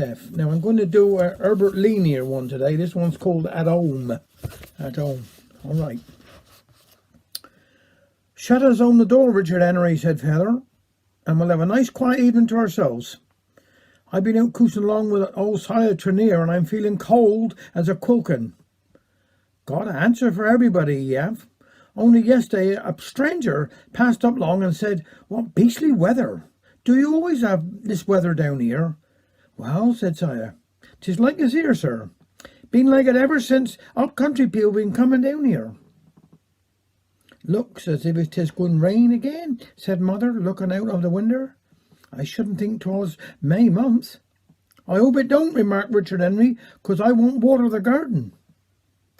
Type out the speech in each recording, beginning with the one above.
Now I'm going to do a Herbert linear one today. This one's called At Home. At Home. All right. Shut us on the door, Richard Henry, said Feather, and we'll have a nice quiet evening to ourselves. I've been out coosting along with old Sire Trenier, and I'm feeling cold as a quilkin. Got an answer for everybody, you have. Only yesterday a stranger passed up long and said, "What beastly weather! Do you always have this weather down here?" "Well," said Sire, "'tis like as here, sir. Been like it ever since up country people been coming down here." "Looks as if it 'tis going rain again," said Mother, looking out of the window. "I shouldn't think 'twas May month." "I hope it don't," remarked Richard Henry, "'cause I won't water the garden."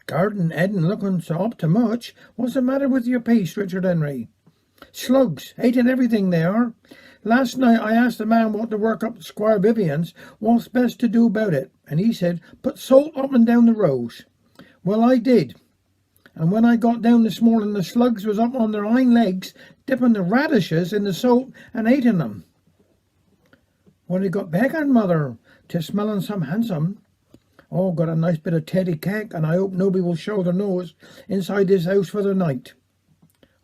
"Garden edn't looking so up to much. What's the matter with your piece, Richard Henry?" "Slugs, hating everything they are. Last night I asked the man what to work up to Squire Vivian's what's best to do about it, and he said, put salt up and down the rows. Well, I did. And when I got down this morning, the slugs was up on their hind legs, dipping the radishes in the salt and eating them." "What have you got back on, Mother? 'Tis smelling some handsome." "Oh, got a nice bit of teddy cake, and I hope nobody will show their nose inside this house for the night.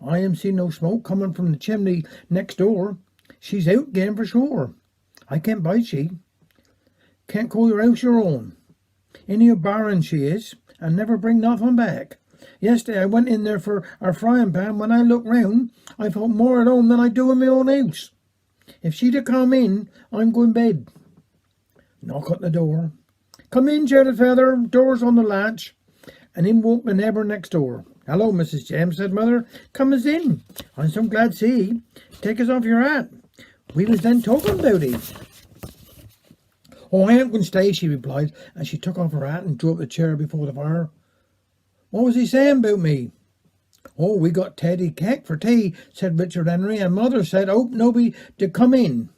I am seeing no smoke coming from the chimney next door. She's out again for sure. I can't bite she. Can't call your house your own. In your barren she is, and never bring nothing back. Yesterday I went in there for our frying pan. When I looked round, I felt more at home than I do in my own house. If she'd have come in, I'm going bed." Knock at the door. "Come in," shouted Feather. "Door's on the latch." And in woke the neighbour next door. "Hello, Mrs. James," said Mother. "Come us in. I'm so glad to see ye. Take us off your hat. We was then talking about it." "Oh, I ain't going to stay," she replied, and she took off her hat and drew up the chair before the fire. "What was he saying about me?" "Oh, we got teddy cake for tea," said Richard Henry, "and Mother said, hope nobody to come in."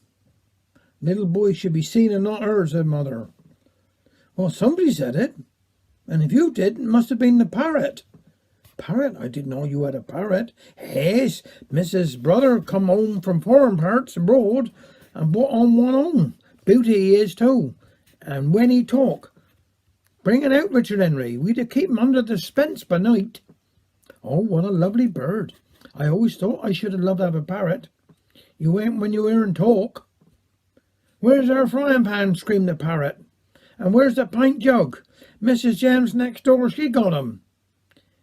"Little boys should be seen and not heard," said Mother. "Well, somebody said it, and if you did, it must have been the parrot." "Parrot? I didn't know you had a parrot." "Yes, Mrs. Brother come home from foreign parts abroad and brought on one home. Beauty he is too, and when he talk, bring it out, Richard Henry. We'd to keep him under the fence by night." "Oh, what a lovely bird. I always thought I should have loved to have a parrot. You ain't when you hear him talk." "Where's our frying pan?" screamed the parrot. "And where's the pint jug? Mrs. James next door, she got 'em.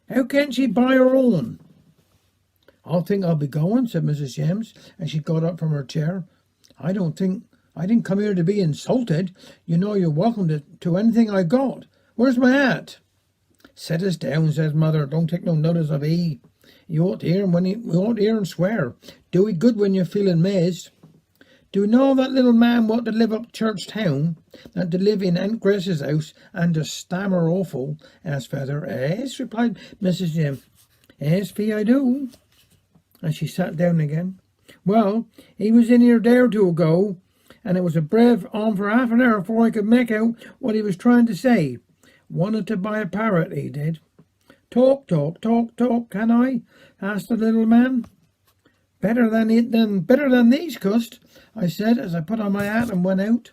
How can't she buy her own?" "I think I'll be going," said Mrs. James, and she got up from her chair. I didn't come here to be insulted. You know you're welcome to anything I got. Where's my hat?" "Set us down," says Mother. "Don't take no notice of he. You ought to hear him we ought to hear him swear. Do it good when you're feeling mazed." "Do you know that little man what to live up church town, that to live in Aunt Grace's house and to stammer awful?" asked Feather. "Yes," replied Mrs. Jim. "Yes, fee I do." And she sat down again. "Well, he was in here a day or two ago, and it was a brave on for half an hour before I could make out what he was trying to say. Wanted to buy a parrot, he did." Talk, can I?" asked the little man. Better than these, cussed," I said as I put on my hat and went out.